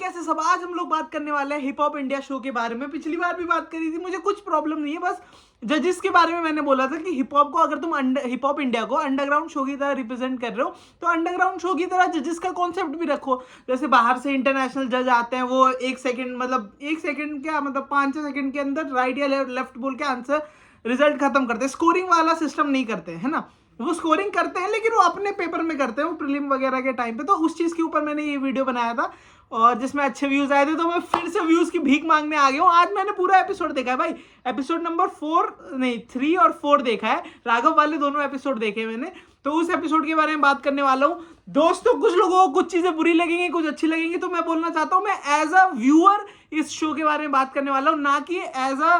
कैसे सब, आज हम लोग बात करने वाले हैं हिप हॉप इंडिया शो के बारे में। पिछली बार भी बात करी थी, मुझे कुछ प्रॉब्लम नहीं है, बस जजेस के बारे में मैंने बोला था कि हिप हॉप को अगर तुम हिप हॉप इंडिया को अंडरग्राउंड शो की तरह रिप्रेजेंट कर रहे हो तो अंडरग्राउंड शो की तरह जजेस का कॉन्सेप्ट भी रखो। जैसे बाहर से इंटरनेशनल जज आते हैं, वो एक सेकंड क्या मतलब 5 सेकंड के अंदर राइट या लेफ्ट बोल के आंसर रिजल्ट खत्म करते हैं। स्कोरिंग वाला सिस्टम नहीं करते है ना, वो स्कोरिंग करते हैं लेकिन वो अपने पेपर में करते हैं, वो प्रीलिम वगैरह के टाइम पे। तो उस चीज़ के ऊपर मैंने ये वीडियो बनाया था और जिसमें अच्छे व्यूज आए थे, तो मैं फिर से व्यूज की भीख मांगने आ गया हूँ। आज मैंने पूरा एपिसोड देखा है भाई, एपिसोड नंबर 3 और 4 देखा है, राघव वाले दोनों एपिसोड देखे मैंने। तो उस एपिसोड के बारे में बात करने वाला हूँ दोस्तों। कुछ लोगों को कुछ चीजें बुरी लगेंगी, कुछ अच्छी लगेंगी, तो मैं बोलना चाहता हूँ मैं एज अ व्यूअर इस शो के बारे में बात करने वाला हूँ, ना कि एज अ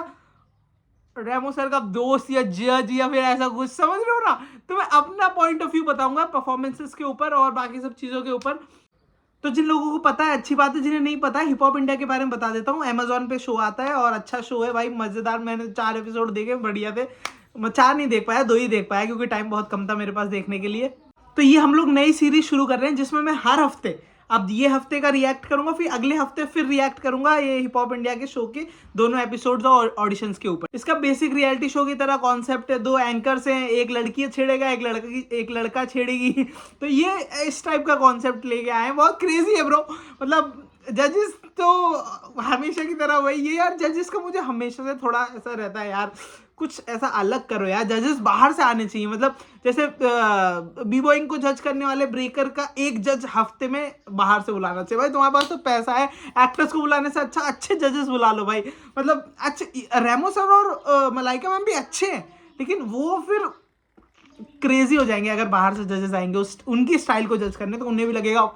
रेमो सर का दोस्त या जज या फिर ऐसा कुछ, समझ रहे हो ना। तो मैं अपना पॉइंट ऑफ व्यू बताऊंगा परफॉर्मेंसेस के ऊपर और बाकी सब चीज़ों के ऊपर। तो जिन लोगों को पता है अच्छी बात है, जिन्हें नहीं पता है हिप हॉप इंडिया के बारे में बता देता हूँ। अमेजोन पे शो आता है और अच्छा शो है भाई, मजेदार। मैंने 4 एपिसोड देखे, बढ़िया थे। मैं 4 नहीं देख पाया, 2 ही देख पाया क्योंकि टाइम बहुत कम था मेरे पास देखने के लिए। तो ये हम लोग नई सीरीज शुरू कर रहे हैं जिसमें मैं हर हफ्ते, अब ये हफ्ते का रिएक्ट करूंगा, फिर अगले हफ्ते फिर रिएक्ट करूंगा ये हिप हॉप इंडिया के शो के दोनों एपिसोड्स और ऑडिशंस के ऊपर। इसका बेसिक रियलिटी शो की तरह कॉन्सेप्ट है, 2 एंकर्स हैं, एक लड़की छेड़ेगा, एक लड़का छेड़ेगी। तो ये इस टाइप का कॉन्सेप्ट लेके आए हैं, बहुत क्रेजी है ब्रो। मतलब जजेस तो हमेशा की तरह वही है यार, जजेस का मुझे हमेशा से थोड़ा ऐसा रहता है यार, कुछ ऐसा अलग करो यार, जजेस बाहर से आने चाहिए। मतलब जैसे बी बॉइंग को जज करने वाले ब्रेकर का एक जज हफ्ते में बाहर से बुलाना चाहिए भाई। तुम्हारे पास तो पैसा है, एक्टर्स को बुलाने से अच्छा अच्छे जजेस बुला लो भाई। मतलब अच्छे रेमो सर और मलाइका मैम भी अच्छे हैं, लेकिन वो फिर क्रेजी हो जाएंगे अगर बाहर से जजेस आएंगे उनकी स्टाइल को जज करने, तो उन्हें भी लगेगा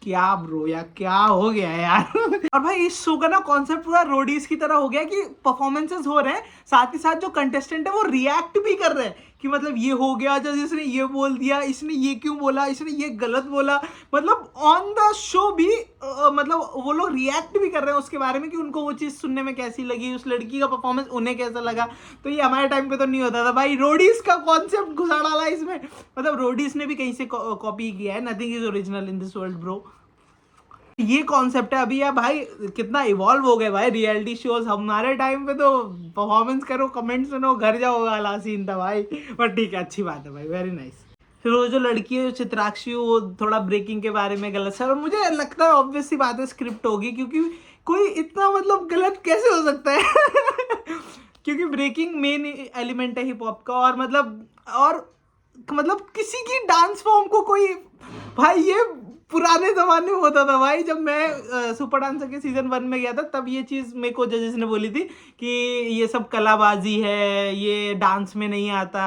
क्या ब्रो यार, क्या हो गया है यार। और भाई इस शो का ना कॉन्सेप्ट पूरा रोडीज की तरह हो गया कि परफॉर्मेंसेस हो रहे हैं, साथ ही साथ जो कंटेस्टेंट है वो रिएक्ट भी कर रहे हैं कि मतलब ये हो गया, जब इसने ये बोल दिया, इसने ये क्यों बोला, इसने ये गलत बोला। मतलब ऑन द शो भी मतलब वो लोग रिएक्ट भी कर रहे हैं उसके बारे में कि उनको वो चीज़ सुनने में कैसी लगी, उस लड़की का परफॉर्मेंस उन्हें कैसा लगा। तो ये हमारे टाइम पे तो नहीं होता था भाई, रोडीज का कॉन्सेप्ट घुसा डाला इसमें। मतलब रोडीज ने भी कहीं से कॉपी किया है, nothing is original in this world bro. ये कॉन्सेप्ट है अभी यार भाई, कितना इवॉल्व हो गए भाई रियलिटी शोज। हमारे टाइम पे तो परफॉर्मेंस करो, कमेंट सुनो, घर जाओ वाला सीन था भाई। पर ठीक है, अच्छी बात है भाई, वेरी नाइस। फिर वो जो लड़की है चित्राक्षी, वो थोड़ा ब्रेकिंग के बारे में गलत सर, मुझे लगता है ऑब्वियस सी बात है स्क्रिप्ट होगी, क्योंकि कोई इतना मतलब गलत कैसे हो सकता है। क्योंकि ब्रेकिंग मेन एलिमेंट है हिप हॉप का, और मतलब किसी की डांस फॉर्म को कोई, भाई ये पुराने जमाने में होता था भाई। जब मैं सुपर डांसर के सीजन 1 में गया था, तब ये चीज़ मेरे को जजेस ने बोली थी कि ये सब कलाबाजी है, ये डांस में नहीं आता।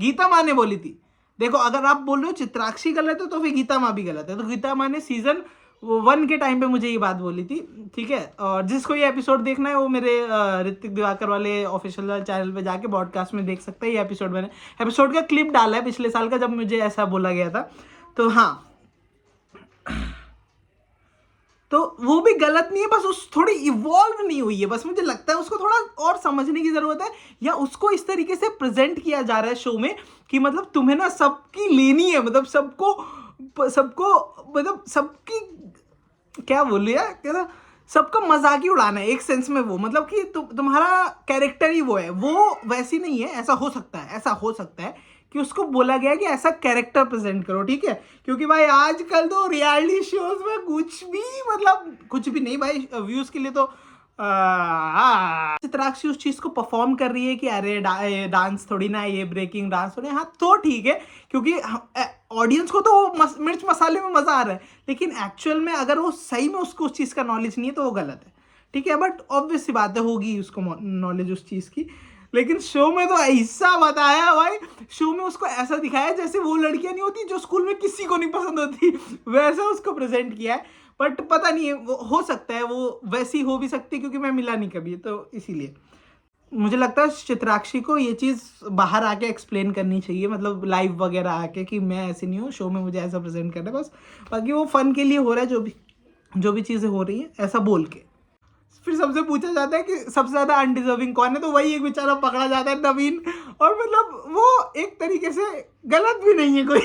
गीता माँ ने बोली थी। देखो अगर आप बोल रहे हो चित्राक्षी गलत है तो फिर गीता माँ भी गलत है। तो गीता माँ ने सीजन 1 के टाइम पे मुझे ये बात बोली थी, ठीक है। और जिसको ये एपिसोड देखना है वो मेरे ऋतिक दिवाकर वाले ऑफिशियल चैनल पे जाके पॉडकास्ट में देख सकते हैं। ये एपिसोड मैंने एपिसोड का क्लिप डाला है पिछले साल का, जब मुझे ऐसा बोला गया था। तो हाँ, तो वो भी गलत नहीं है, बस उस थोड़ी इवॉल्व नहीं हुई है। बस मुझे लगता है उसको थोड़ा और समझने की जरूरत है, या उसको इस तरीके से प्रेजेंट किया जा रहा है शो में कि मतलब तुम्हें ना सबकी लेनी है, मतलब सबको मतलब सबकी क्या बोलूं यार, क्या सबका मजाक ही उड़ाना है एक सेंस में। वो मतलब कि तुम्हारा कैरेक्टर ही वो है, वो वैसी नहीं है। ऐसा हो सकता है कि उसको बोला गया कि ऐसा कैरेक्टर प्रेजेंट करो, ठीक है। क्योंकि भाई आजकल तो रियलिटी शोज में कुछ भी, मतलब कुछ भी नहीं भाई, व्यूज के लिए तो चित्राक्षी उस चीज को परफॉर्म कर रही है कि अरे डांस थोड़ी ना, ये ब्रेकिंग डांस थोड़ी। हाँ तो ठीक है, क्योंकि ऑडियंस को तो मिर्च मसाले में मजा आ रहा है, लेकिन एक्चुअल में अगर वो सही में उसको उस चीज का नॉलेज नहीं है तो वो गलत है, ठीक है। बट ऑब्वियस सी बात है, होगी उसको नॉलेज उस चीज की। लेकिन शो में तो ऐसा बताया भाई, शो में उसको ऐसा दिखाया जैसे वो लड़कियां नहीं होती जो स्कूल में किसी को नहीं पसंद होती, वैसा उसको प्रेजेंट किया है। बट पता नहीं है, वो हो सकता है वो वैसी हो भी सकती है, क्योंकि मैं मिला नहीं कभी, तो इसीलिए मुझे लगता है चित्राक्षी को ये चीज़ बाहर आके एक्सप्लेन करनी चाहिए, मतलब लाइव वगैरह आके कि मैं ऐसी नहीं हूँ, शो में मुझे ऐसा प्रेजेंट करना है बस। बाकी वो फन के लिए हो रहा है, जो भी चीज़ें हो रही हैं ऐसा बोल के। फिर सबसे पूछा जाता है कि सबसे ज़्यादा अनडिजर्विंग कौन है, तो वही एक बेचारा पकड़ा जाता है, नवीन। और मतलब वो एक तरीके से गलत भी नहीं है कोई।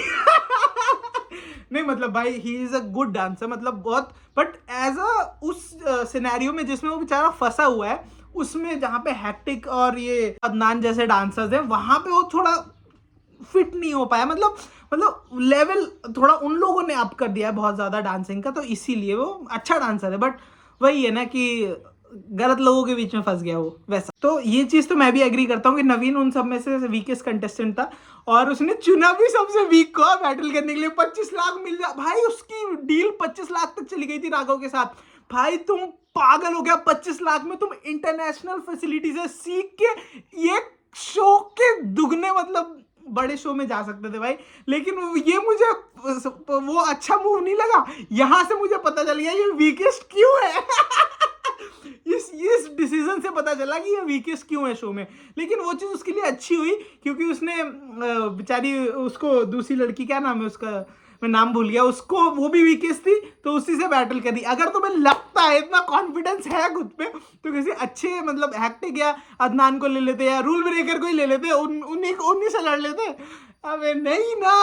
नहीं मतलब भाई he is a good dancer, मतलब बहुत, बट एज अ उस सिनेरियो में जिसमें वो बेचारा फंसा हुआ है, उसमें जहाँ पे हैक्टिक और ये अदनान जैसे डांसर्स हैं, वहां पे वो थोड़ा फिट नहीं हो पाया, मतलब लेवल थोड़ा उन लोगों ने अप कर दिया है बहुत ज्यादा डांसिंग का, तो इसीलिए वो अच्छा डांसर है, बट वही है ना कि गलत लोगों के बीच में फंस गया वो वैसा। तो ये चीज तो मैं भी एग्री करता हूँ कि नवीन उन सब में से वीकेस्ट कंटेस्टेंट था, और उसने चुना भी सबसे वीक को बैटल करने के लिए। 25 लाख मिल जा भाई, उसकी डील 25 लाख तक चली गई थी राघव के साथ। भाई तुम पागल हो गया, 25 लाख में तुम इंटरनेशनल फैसिलिटी से सीख के ये शो के दुगने मतलब बड़े शो में जा सकते थे भाई। लेकिन ये मुझे वो अच्छा मूव नहीं लगा, यहां से मुझे पता चल गया ये वीकेस्ट क्यों है। इस डिसीजन से पता चला कि ये वीकेस्ट क्यों है शो में। लेकिन वो चीज उसके लिए अच्छी हुई, क्योंकि उसने बेचारी उसको दूसरी लड़की, क्या नाम है उसका, मैं नाम भूल गया, उसको, वो भी वीकेस्ट थी तो उसी से बैटल करी। अगर तुम्हें लगता है इतना कॉन्फिडेंस है खुद पे, तो किसी अच्छे मतलब हैक्टिक या अदनान को ले लेते या रूल ब्रेकर को ही ले लेते, उन्हीं से लड़ लेते। अबे नहीं ना,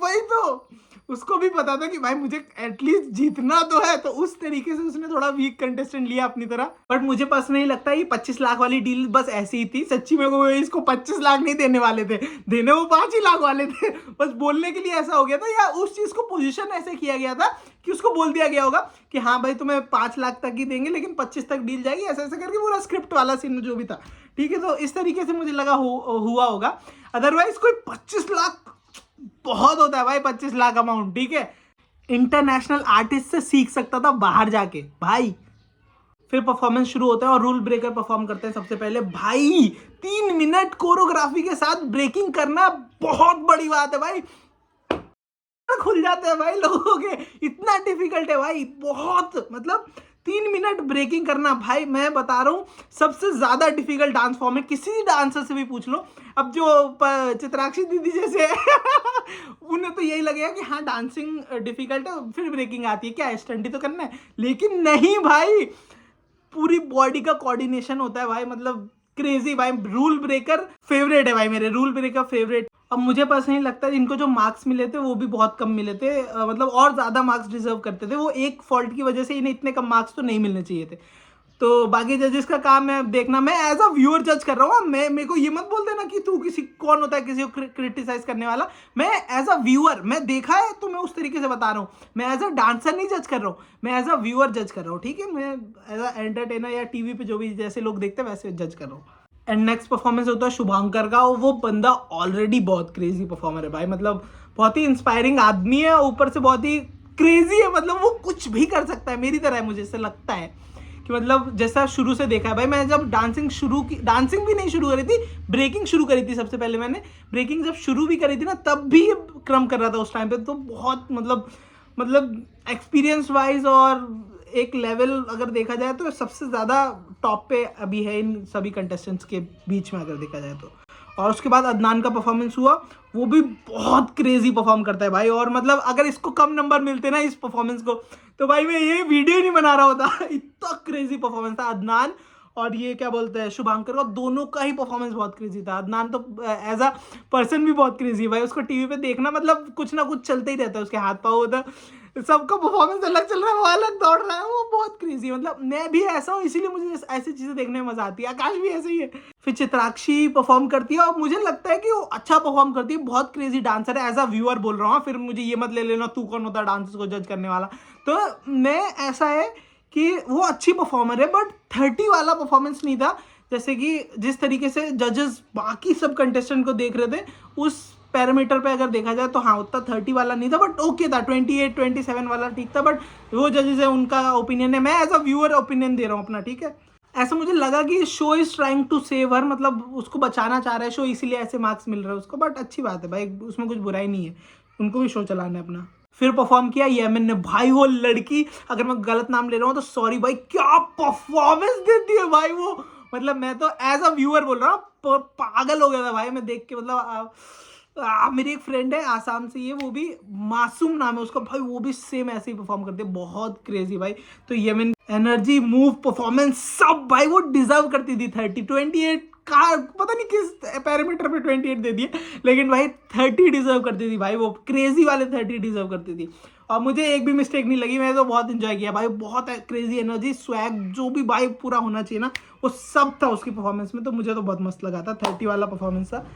वही तो, उसको भी पता था कि भाई मुझे एटलीस्ट जीतना तो है, तो उस तरीके से उसने थोड़ा वीक कंटेस्टेंट लिया अपनी तरह। बट मुझे पर्सनली लगता है ये 25 लाख वाली डील बस ऐसी ही थी, सच्ची में वो इसको 25 लाख नहीं देने वाले थे, देने वो 5 ही लाख वाले थे, बस बोलने के लिए ऐसा हो गया था, या उस चीज को पोजीशन ऐसे किया गया था कि उसको बोल दिया गया होगा कि हाँ भाई तुम्हें 5 लाख तक ही देंगे, लेकिन 25 तक डील जाएगी, ऐसा ऐसा करके पूरा स्क्रिप्ट वाला सीन जो भी था, ठीक है। तो इस तरीके से मुझे लगा हुआ होगा, अदरवाइज कोई 25 लाख बहुत होता है भाई, 25 लाख अमाउंट, ठीक है। इंटरनेशनल आर्टिस्ट से सीख सकता था बाहर जाके भाई। फिर परफॉर्मेंस शुरू होता है और रूल ब्रेकर परफॉर्म करते हैं सबसे पहले। भाई 3 मिनट कोरियोग्राफी के साथ ब्रेकिंग करना बहुत बड़ी बात है भाई, खुल जाते हैं भाई लोगों के, इतना डिफिकल्ट है भाई, बहुत, मतलब 3 मिनट ब्रेकिंग करना भाई, मैं बता रहा हूँ सबसे ज्यादा डिफिकल्ट डांस फॉर्म है, किसी डांसर से भी पूछ लो। अब जो चित्राक्षी दीदी जैसे उन्हें तो यही लगेगा कि हाँ डांसिंग डिफिकल्ट है, फिर ब्रेकिंग आती है, क्या स्टंट ही तो करना है, लेकिन नहीं भाई, पूरी बॉडी का कोऑर्डिनेशन होता है भाई, मतलब क्रेजी भाई। रूल ब्रेकर फेवरेट है भाई मेरे, रूल ब्रेकर फेवरेट। अब मुझे पर्सनली लगता है इनको जो मार्क्स मिले थे वो भी बहुत कम मिले थे, मतलब और ज्यादा मार्क्स डिजर्व करते थे, वो एक फॉल्ट की वजह से इन्हें इतने कम मार्क्स तो नहीं मिलने चाहिए थे। तो बाकी जजेस का काम है देखना, मैं एज अ व्यूअर जज कर रहा हूँ, मैं, मेरे को ये मत बोल देना कि तू किसी, कौन होता है किसी को क्रिटिसाइज करने वाला, मैं एज अ व्यूअर, मैं देखा है तो मैं उस तरीके से बता रहा हूँ, मैं एज अ डांसर नहीं जज कर रहा हूँ, मैं एज अ व्यूअर जज कर रहा हूँ, ठीक है। मैं एज अ एंटरटेनर या टीवी पे जो भी जैसे लोग देखते हैं वैसे जज कर रहा हूँ। एंड नेक्स्ट परफॉर्मेंस होता है शुभांकर का, और वो बंदा ऑलरेडी बहुत क्रेजी परफॉर्मर है भाई, मतलब बहुत ही इंस्पायरिंग आदमी है, ऊपर से बहुत ही क्रेजी है, मतलब वो कुछ भी कर सकता है, मेरी तरह है, मुझे ऐसा लगता है कि मतलब जैसा शुरू से देखा है भाई। मैं जब डांसिंग शुरू की, डांसिंग भी नहीं शुरू करी थी, ब्रेकिंग शुरू करी थी सबसे पहले मैंने, ब्रेकिंग जब शुरू भी करी थी ना तब भी क्रम कर रहा था उस टाइम पे, तो बहुत मतलब एक्सपीरियंस वाइज और एक लेवल अगर देखा जाए तो सबसे ज़्यादा टॉप पे अभी है इन सभी कंटेस्टेंट्स के बीच में अगर देखा जाए तो। और उसके बाद अदनान का परफॉर्मेंस हुआ, वो भी बहुत क्रेजी परफॉर्म करता है भाई, और मतलब अगर इसको कम नंबर मिलते ना इस परफॉर्मेंस को, तो भाई मैं ये वीडियो ही नहीं बना रहा होता, इतना क्रेजी परफॉर्मेंस था अदनान और ये क्या बोलते हैं शुभांकर का, दोनों का ही परफॉर्मेंस बहुत क्रेजी था। अदनान तो एज अ पर्सन भी बहुत क्रेजी है भाई, उसको टीवी पे देखना मतलब कुछ ना कुछ चलते ही रहता है, उसके हाथ पाँव होता, सबका परफॉर्मेंस अलग चल रहा है, वो अलग दौड़ रहा है, वो बहुत क्रेजी, मतलब मैं भी ऐसा हूँ इसीलिए मुझे ऐसी चीजें देखने में मजा आती है। आकाश भी ऐसे ही है। फिर चित्राक्षी परफॉर्म करती है और मुझे लगता है कि वो अच्छा परफॉर्म करती है, बहुत क्रेजी डांसर है, एज अ व्यूअर बोल रहा हूँ, फिर मुझे ये मत ले लेना तू कौन होता है डांसर्स को जज करने वाला। तो मैं, ऐसा है कि वो अच्छी परफॉर्मर है, बट 30 वाला परफॉर्मेंस नहीं था, जैसे कि जिस तरीके से जजेस बाकी सब कंटेस्टेंट को देख रहे थे उस पैरामीटर पे अगर देखा जाए तो हाँ उतना 30 वाला नहीं था, बट ओके था, 28 27 वाला ठीक था, बट वो जजेस है उनका ओपिनियन है, मैं एज अ व्यूअर ओपिनियन दे रहा हूँ अपना, ठीक है। ऐसा मुझे लगा कि show is trying to save her, मतलब उसको बचाना चाह रहा है शो, इसीलिए ऐसे मार्क्स मिल रहा है उसको, बट अच्छी बात है भाई, उसमें कुछ बुराई नहीं है, उनको भी शो चलाना है अपना। फिर परफॉर्म किया येमिन ने भाई, वो लड़की, अगर मैं गलत नाम ले रहा हूँ तो सॉरी भाई, क्या परफॉर्मेंस देती है भाई वो, मतलब मैं तो एज अ व्यूअर बोल रहा हूँ, पागल हो गया था भाई मैं देख के, मतलब मेरी एक फ्रेंड है आसाम से, ये वो भी मासूम नाम है उसका भाई, वो भी सेम ऐसे ही परफॉर्म करते हैं, बहुत क्रेजी भाई। तो येमिन एनर्जी, मूव, परफॉर्मेंस सब भाई वो डिजर्व करती थी 30 28 पता नहीं किस पैरामीटर पे 28 दे दिए, लेकिन भाई 30 डिजर्व करती थी भाई, वो क्रेजी वाले 30 डिजर्व करती थी। और मुझे एक भी मिस्टेक नहीं लगी, मैंने तो बहुत इंजॉय किया भाई, बहुत क्रेजी एनर्जी स्वैग जो भी भाई पूरा होना चाहिए ना वो सब था उसकी परफॉर्मेंस में, तो मुझे तो बहुत मस्त लगा था, 30 वाला परफॉर्मेंस था।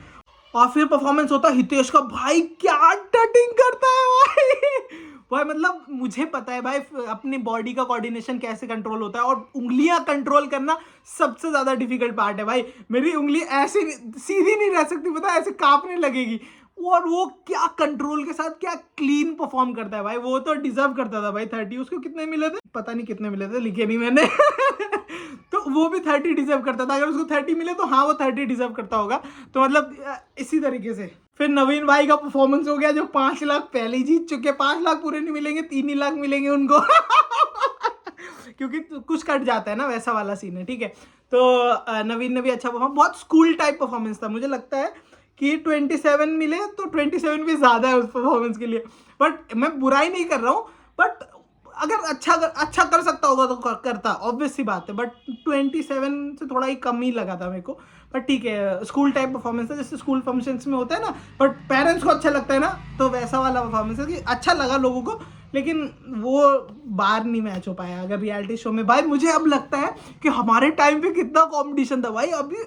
और फिर परफॉर्मेंस होता हितेश का, भाई क्या टटिंग करता है भाई भाई मतलब मुझे पता है भाई अपनी बॉडी का कोऑर्डिनेशन कैसे कंट्रोल होता है, और उंगलियां कंट्रोल करना सबसे ज्यादा डिफिकल्ट पार्ट है भाई। मेरी उंगली ऐसे सीधी नहीं रह सकती, पता है, ऐसे कांपने लगेगी। और वो क्या कंट्रोल के साथ क्या क्लीन परफॉर्म करता है भाई, वो तो डिजर्व करता था भाई 30। उसको कितने मिले थे पता नहीं, कितने मिले थे लिखे नहीं मैंने तो वो भी 30 डिजर्व करता था, अगर उसको 30 मिले तो हाँ वो 30 डिजर्व करता होगा। तो मतलब इसी तरीके से फिर नवीन भाई का परफॉर्मेंस हो गया, जो 5 लाख पहले ही जीत चुके, 5 लाख पूरे नहीं मिलेंगे, 3 ही लाख मिलेंगे उनको क्योंकि कुछ कट जाता है ना, वैसा वाला सीन है, ठीक है। तो नवीन ने भी अच्छा परफॉर्म, बहुत स्कूल टाइप परफॉर्मेंस था, मुझे लगता है कि 27 मिले तो 27 भी ज्यादा है उस परफॉर्मेंस के लिए। बट मैं बुराई नहीं कर रहा हूँ, बट अगर अच्छा कर सकता होगा तो करता, ऑब्वियस सी बात है। बट 27 से थोड़ा ही कम ही लगा था मेरे को, बट ठीक है, स्कूल टाइप परफॉर्मेंस है, जैसे स्कूल फंक्शंस में होता है ना, बट पेरेंट्स को अच्छा लगता है ना, तो वैसा वाला परफॉर्मेंस है कि अच्छा लगा लोगों को, लेकिन वो बाहर नहीं मैच हो पाया। अगर रियलिटी शो में भाई मुझे अब लगता है कि हमारे टाइम पे कितना कॉम्पिटिशन था भाई, अभी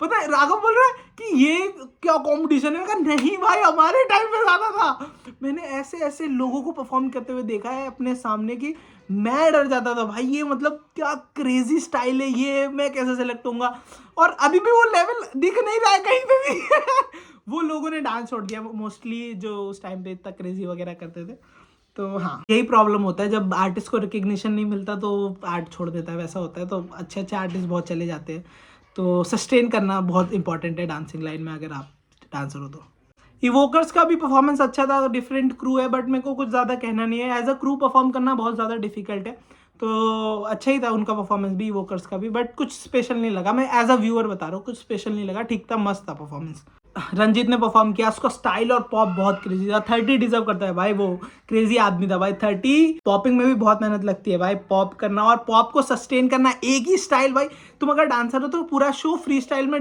पता है राघव बोल रहा है कि ये क्या कंपटीशन है, नहीं भाई हमारे टाइम पे ज्यादा था। मैंने ऐसे ऐसे लोगों को परफॉर्म करते हुए देखा है अपने सामने की मैं डर जाता था भाई, ये मतलब क्या क्रेजी स्टाइल है, ये मैं कैसे सेलेक्ट होऊंगा। और अभी भी वो लेवल दिख नहीं रहा है कहीं पे भी वो लोगों ने डांस छोड़ दिया मोस्टली, जो उस टाइम पे इतना क्रेजी वगैरह करते थे। तो हाँ, यही प्रॉब्लम होता है जब आर्टिस्ट को रिकग्निशन नहीं मिलता तो आर्ट छोड़ देता है, वैसा होता है। तो अच्छे अच्छे आर्टिस्ट बहुत चले जाते हैं, तो सस्टेन करना बहुत इंपॉर्टेंट है डांसिंग लाइन में, अगर आप डांसर हो तो। इवोकर्स का भी परफॉर्मेंस अच्छा था, डिफरेंट क्रू है, बट मेरे को कुछ ज़्यादा कहना नहीं है, एज अ क्रू परफॉर्म करना बहुत ज़्यादा डिफिकल्ट है। तो अच्छा ही था उनका परफॉर्मेंस भी, इवोकर्स का भी, बट कुछ स्पेशल नहीं लगा। मैं एज अ व्यूअर बता रहा हूँ, कुछ स्पेशल नहीं लगा, ठीक था, मस्त था परफॉर्मेंस। रंजीत ने परफॉर्म किया, उसका स्टाइल और पॉप बहुत क्रेजी था, 30 डिजर्व करता है भाई, वो क्रेजी आदमी था भाई। 30 पॉपिंग में भी बहुत मेहनत लगती है भाई, पॉप करना और पॉप को सस्टेन करना, एक ही स्टाइल भाई। तुम अगर डांसर हो तो पूरा शो फ्री स्टाइल में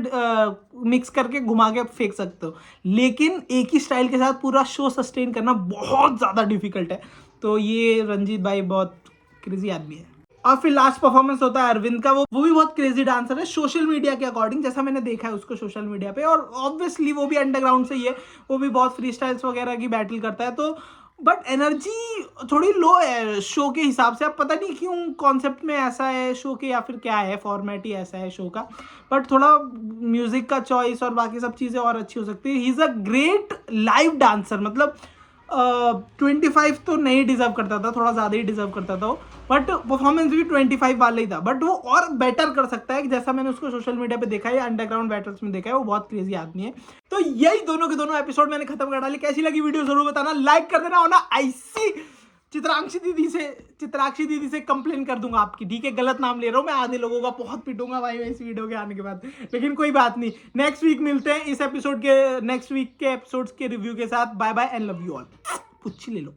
मिक्स करके घुमा के फेंक सकते हो, लेकिन एक ही स्टाइल के साथ पूरा शो सस्टेन करना बहुत ज़्यादा डिफिकल्ट है। तो ये रंजीत भाई बहुत क्रेजी आदमी है। और फिर लास्ट परफॉर्मेंस होता है अरविंद का, वो भी बहुत क्रेजी डांसर है सोशल मीडिया के अकॉर्डिंग, जैसा मैंने देखा है उसको सोशल मीडिया पे, और ऑब्वियसली वो भी अंडरग्राउंड से ही है, वो भी बहुत फ्री स्टाइल्स वगैरह की बैटल करता है। तो बट एनर्जी थोड़ी लो है शो के हिसाब से, अब पता नहीं क्यों कॉन्सेप्ट में ऐसा है शो के, या फिर क्या है, फॉर्मेट ही ऐसा है शो का। बट थोड़ा म्यूजिक का चॉइस और बाकी सब चीज़ें और अच्छी हो सकती है। He is a great live dancer, मतलब 25 तो नहीं डिजर्व करता था, थोड़ा ज़्यादा ही डिजर्व करता था वो, बट परफॉर्मेंस भी 25 वाला ही था। बट वो और बेटर कर सकता है, जैसा मैंने उसको सोशल मीडिया पे देखा है, अंडरग्राउंड बैटल्स में देखा है, वो बहुत क्रेजी आदमी है। तो यही दोनों के दोनों एपिसोड मैंने खत्म कर डाली। कैसी लगी वीडियो जरूर बताना, लाइक कर देना, और ना ऐसी चित्राक्षी दीदी से कंप्लेन कर दूंगा आपकी, ठीक है, गलत नाम ले रहा हूँ मैं, आधे लोगों का बहुत पिटूंगा भाई इस वीडियो के आने के बाद, लेकिन कोई बात नहीं, नेक्स्ट वीक मिलते हैं इस एपिसोड के, नेक्स्ट वीक के एपिसोड्स के रिव्यू के साथ। Bye bye and love you all. पुच्छी ले लो।